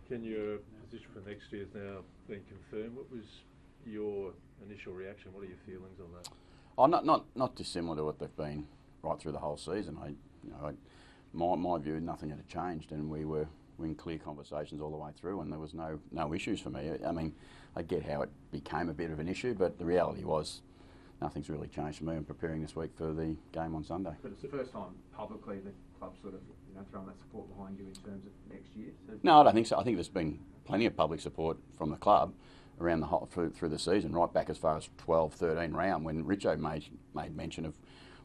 Ken, your position for next year has now been confirmed. What was your initial reaction? What are your feelings on that? Oh, not dissimilar to what they've been right through the whole season. My view, nothing had changed, and we were in clear conversations all the way through, and there was no issues for me. I mean, I get how it became a bit of an issue, but the reality was nothing's really changed for me. I'm preparing this week for the game on Sunday. But it's the first time publicly the club sort of throwing that support behind you in terms of next year. So no, I don't think so. I think there's been plenty of public support from the club around the whole through the season, right back as far as 12-13 round when Richo made mention of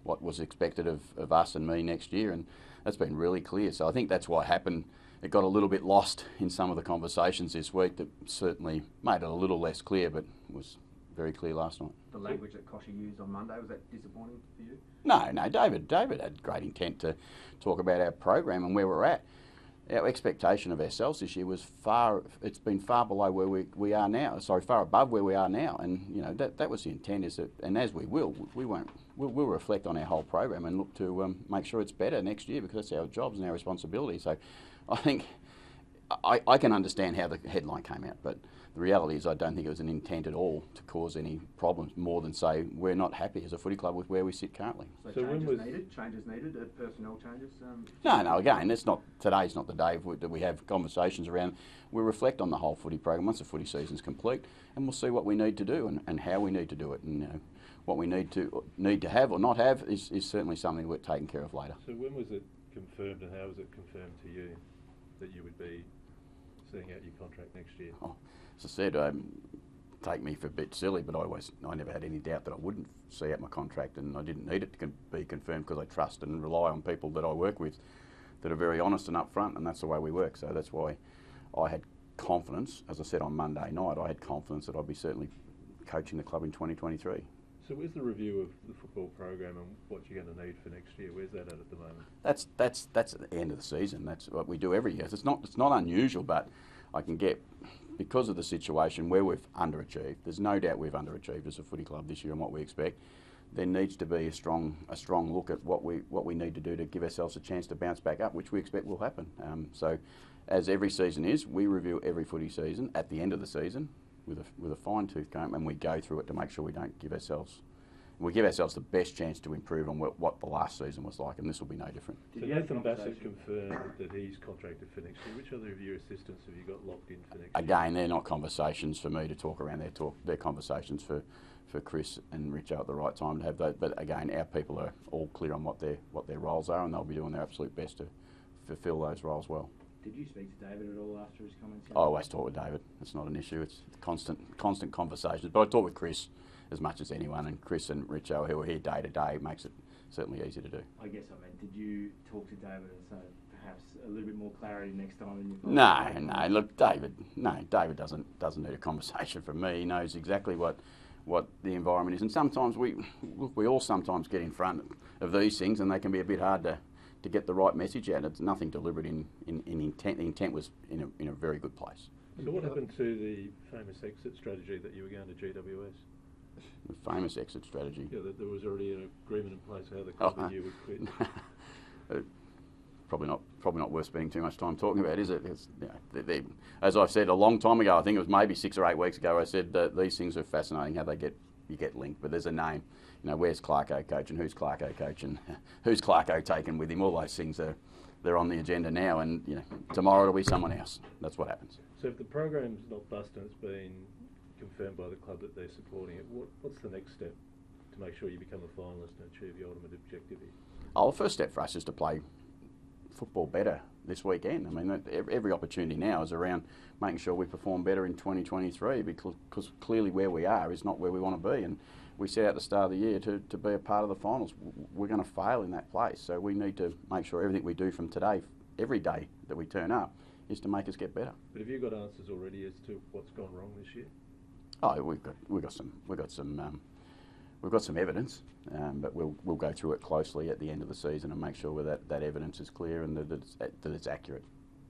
what was expected of us and me next year, and that's been really clear. So I think that's what happened. It got a little bit lost in some of the conversations this week that certainly made it a little less clear, but was very clear last night. The language that Kosher used on Monday, was that disappointing for you? No, David had great intent to talk about our program and where we're at. Our expectation of ourselves this year was it's been far below where we are now, far above where we are now, and that was the intent, is that, and as we'll reflect on our whole program and look to make sure it's better next year, because that's our jobs and our responsibility. So I think I can understand how the headline came out, but the reality is I don't think it was an intent at all to cause any problems, more than say we're not happy as a footy club with where we sit currently. So changes needed, personnel changes? No, again, today's not the day that we have conversations around. We reflect on the whole footy program once the footy season's complete, and we'll see what we need to do and how we need to do it, and what we need to have or not have is certainly something we're taking care of later. So when was it confirmed, and how was it confirmed to you that you would be seeing out your contract next year? Oh, as I said, take me for a bit silly, but I never had any doubt that I wouldn't see out my contract, and I didn't need it to be confirmed, because I trust and rely on people that I work with that are very honest and upfront, and that's the way we work. So that's why I had confidence, as I said on Monday night, I had confidence that I'd be certainly coaching the club in 2023. So where's the review of the football program and what you're going to need for next year? Where's that at the moment? That's at the end of the season. That's what we do every year. It's not unusual, but I can get, because of the situation where we've underachieved, there's no doubt we've underachieved as a footy club this year and what we expect. There needs to be a strong look at what we need to do to give ourselves a chance to bounce back up, which we expect will happen. So, as every season is, we review every footy season at the end of the season with a fine-tooth comb, and we go through it to make sure we give ourselves the best chance to improve on what the last season was like, and this will be no different. So Nathan Bassett confirmed that he's contracted for next year. Which other of your assistants have you got locked in for next year? Again, they're not conversations for me to talk around. They're conversations for Chris and Richo at the right time to have those. But again, our people are all clear on what their roles are, and they'll be doing their absolute best to fulfil those roles well. Did you speak to David at all after his comments? I always talk with David. It's not an issue. It's constant conversations. But I talk with Chris as much as anyone, and Chris and Richo, who are here day to day, makes it certainly easy to do. I guess did you talk to David and say perhaps a little bit more clarity next time? And you've No. Look, David doesn't need a conversation from me. He knows exactly what the environment is, and sometimes we all sometimes get in front of these things, and they can be a bit hard to get the right message out. It's nothing deliberate in intent. The intent was in a very good place. So what happened to the famous exit strategy that you were going to GWS? The famous exit strategy? Yeah, that there was already an agreement in place how the club and you would quit. Probably not worth spending too much time talking about, is it? As I've said a long time ago, I think it was maybe 6 or 8 weeks ago, I said that these things are fascinating, how you get linked, but there's a name. Where's Clarko coaching? Who's Clarko coaching? Who's Clarko taken with him? All those things they're on the agenda now, and tomorrow it'll be someone else. That's what happens. So if the program's not busted, it's been confirmed by the club that they're supporting it, what's the next step to make sure you become a finalist and achieve your ultimate objective here? The first step for us is to play football better this weekend. I mean, every opportunity now is around making sure we perform better in 2023, because clearly where we are is not where we want to be, and we set out the start of the year to be a part of the finals. We're going to fail in that place, so we need to make sure everything we do from today, every day that we turn up, is to make us get better. But have you got answers already as to what's gone wrong this year? Oh, we've got some evidence, but we'll go through it closely at the end of the season and make sure that evidence is clear and that it's accurate.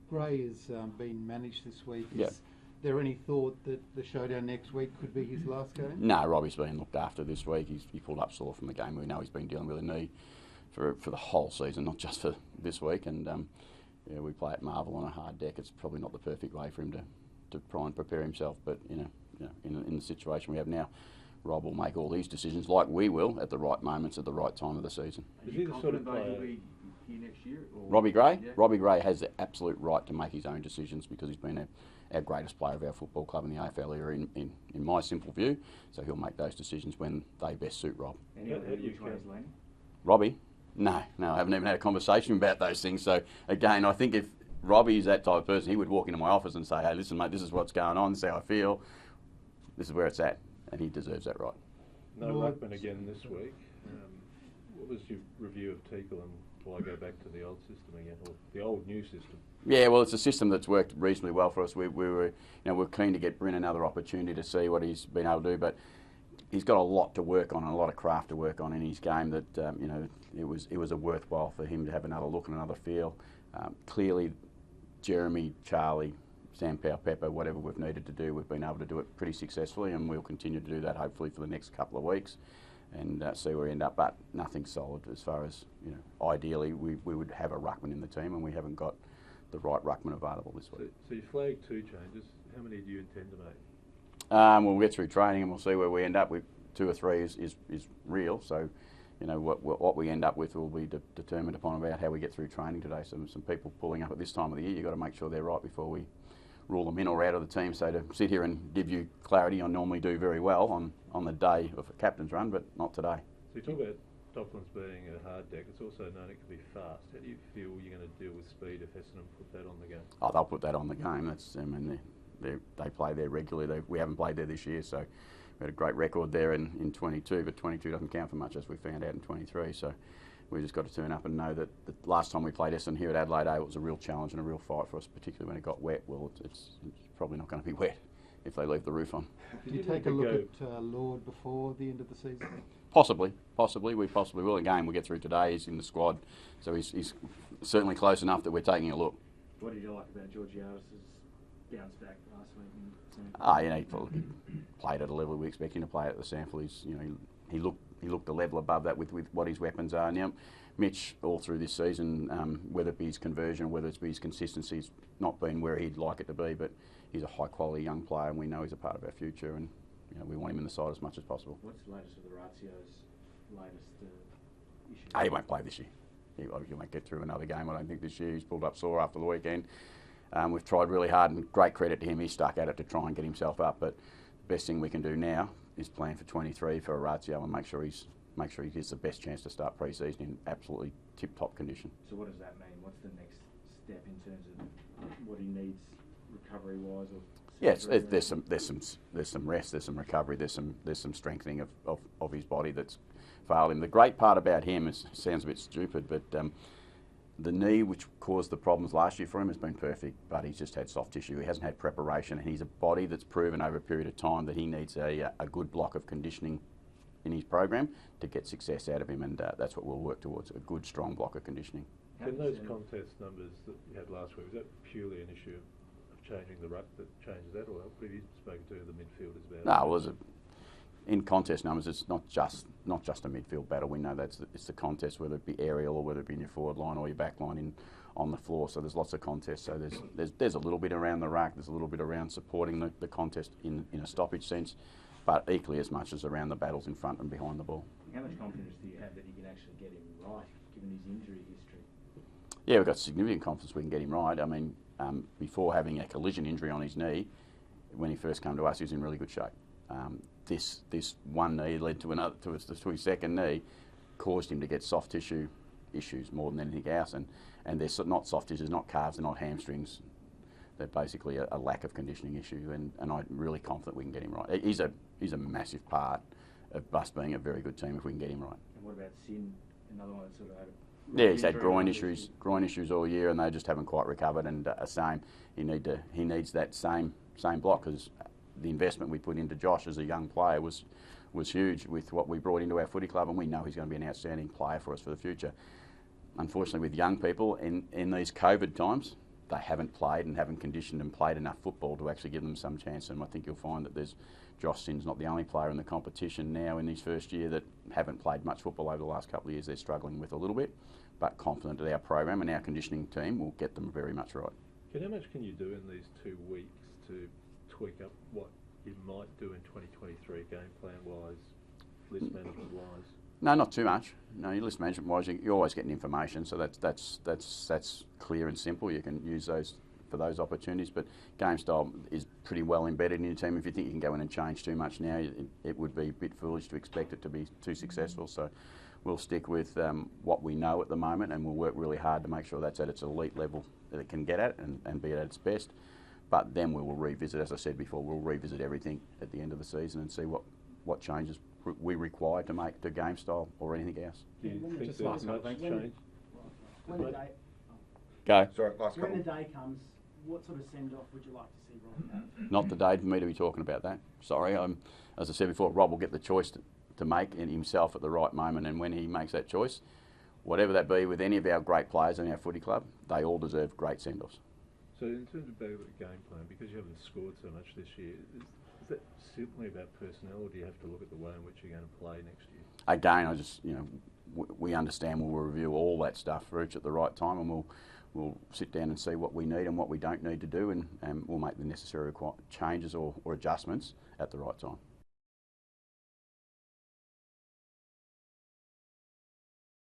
Gray has been managed this week. Yeah. Is there any thought that the showdown next week could be his last game? No, Robbie's been looked after this week. He pulled up sore from the game. We know he's been dealing with a knee for the whole season, not just for this week, and yeah, we play at Marvel on a hard deck. It's probably not the perfect way for him to try and prepare himself. But in the situation we have now, Rob will make all these decisions, like we will, at the right moments, at the right time of the season. Is he the sort of player? He'll be here next year? Or? Robbie Gray? Yeah. Robbie Gray has the absolute right to make his own decisions because he's been our greatest player of our football club in the AFL era, in my simple view. So he'll make those decisions when they best suit Rob. Any other which way is Laney? Robbie? No, I haven't even had a conversation about those things. So again, I think if Robbie's that type of person, he would walk into my office and say, hey, listen, mate, this is what's going on, this is how I feel, this is where it's at, and he deserves that right. No ruckman again this week. What was your review of Teakle, and will I go back to the old system again, or the old new system? Yeah, well, it's a system that's worked reasonably well for us. We're keen to get Bryn another opportunity to see what he's been able to do, but he's got a lot to work on and a lot of craft to work on in his game. That it was a worthwhile for him to have another look and another feel. Clearly, Jeremy, Charlie, Sam Powell, Pepper, whatever we've needed to do, we've been able to do it pretty successfully, and we'll continue to do that hopefully for the next couple of weeks and see where we end up. But nothing solid as far as, ideally we would have a ruckman in the team, and we haven't got the right ruckman available this week. So you flagged 2 changes. How many do you intend to make? We'll get through training and we'll see where we end up with. 2 or 3 is real, so what we end up with will be determined upon about how we get through training today. Some people pulling up at this time of the year, you've got to make sure they're right before we rule them in or out of the team. So to sit here and give you clarity, I normally do very well on the day of a captain's run, but not today. So you talk about Docklands being a hard deck. It's also known it can be fast. How do you feel you're going to deal with speed if Essendon put that on the game? Oh, they'll put that on the game. They play there regularly. We haven't played there this year, so we had a great record there in 22, but 22 doesn't count for much, as we found out in 23. So we just got to turn up and know that the last time we played Essendon here at Adelaide Oval, it was a real challenge and a real fight for us, particularly when it got wet. Well, it's probably not going to be wet if they leave the roof on. Did you take a look at Lord before the end of the season? Possibly. We possibly will. Again, we'll get through today. He's in the squad, so he's certainly close enough that we're taking a look. What did you like about Georgiadis' bounce back last week? He played at a level we expect him to play at the sample. He looked a level above that with what his weapons are. Now, Mitch, all through this season, whether it be his conversion, whether it be his consistency, he's not been where he'd like it to be, but he's a high-quality young player, and we know he's a part of our future, and we want him in the side as much as possible. What's the latest with Orazio's latest issue? He won't play this year. He won't get through another game, I don't think, this year. He's pulled up sore after the weekend. We've tried really hard, and great credit to him. He stuck at it to try and get himself up, but the best thing we can do now is plan for 23 for Orazio and make sure he gets the best chance to start pre-season in absolutely tip-top condition. So what does that mean? What's the next step in terms of what he needs recovery-wise? Yes, there's some rest, there's some recovery, there's some strengthening of his body that's failed him. The great part about him sounds a bit stupid, but the knee, which caused the problems last year for him, has been perfect, but he's just had soft tissue. He hasn't had preparation, and he's a body that's proven over a period of time that he needs a good block of conditioning in his program to get success out of him, and that's what we'll work towards, a good, strong block of conditioning. And those contest numbers that you had last week, was that purely an issue of changing the ruck that changes that, or have you spoken to the midfielders about it? No, in contest numbers, it's not just a midfield battle. We know it's the contest, whether it be aerial or whether it be in your forward line or your back line on the floor. So there's lots of contests. So there's a little bit around the ruck. There's a little bit around supporting the contest in a stoppage sense, but equally as much as around the battles in front and behind the ball. How much confidence do you have that you can actually get him right, given his injury history? Yeah, we've got significant confidence we can get him right. I mean, before having a collision injury on his knee, when he first came to us, he was in really good shape. This one knee led to his second knee, caused him to get soft tissue issues more than anything else, and they're not soft tissues, not calves, they're not hamstrings. They're basically a lack of conditioning issue, and I'm really confident we can get him right. He's a massive part of us being a very good team if we can get him right. And what about Sin, another one that sort of had Yeah, he's had groin issues all year, and they just haven't quite recovered. And he needs that same block, because the investment we put into Josh as a young player was huge with what we brought into our footy club, and we know he's going to be an outstanding player for us for the future. Unfortunately, with young people in these COVID times, they haven't played and haven't conditioned and played enough football to actually give them some chance. And I think you'll find that Josh Sin's not the only player in the competition now in his first year that haven't played much football over the last couple of years, they're struggling with a little bit, but confident that our program and our conditioning team will get them very much right. How much can you do in these 2 weeks to tweak up what you might do in 2023 game plan wise, list management wise? No, not too much. No, your list management wise, you're always getting information, so that's clear and simple. You can use those for those opportunities. But game style is pretty well embedded in your team. If you think you can go in and change too much now, it would be a bit foolish to expect it to be too successful. So we'll stick with what we know at the moment, and we'll work really hard to make sure that's at its elite level that it can get at and be at its best. But then we will revisit, as I said before, we'll revisit everything at the end of the season and see what changes we require to make the game style or anything else. Do you think there's much change? When the day, Go. Sorry, last when couple. the day comes, what sort of send-off would you like to see Rob have? Not the day for me to be talking about that. Sorry, as I said before, Rob will get the choice to make in himself at the right moment, and when he makes that choice, whatever that be with any of our great players in our footy club, they all deserve great send-offs. So in terms of the game plan, because you haven't scored so much this year, is that simply about personnel, or do you have to look at the way in which you're going to play next year? Again, I just, we understand we'll review all that stuff for each at the right time, and we'll sit down and see what we need and what we don't need to do, and we'll make the necessary changes or adjustments at the right time.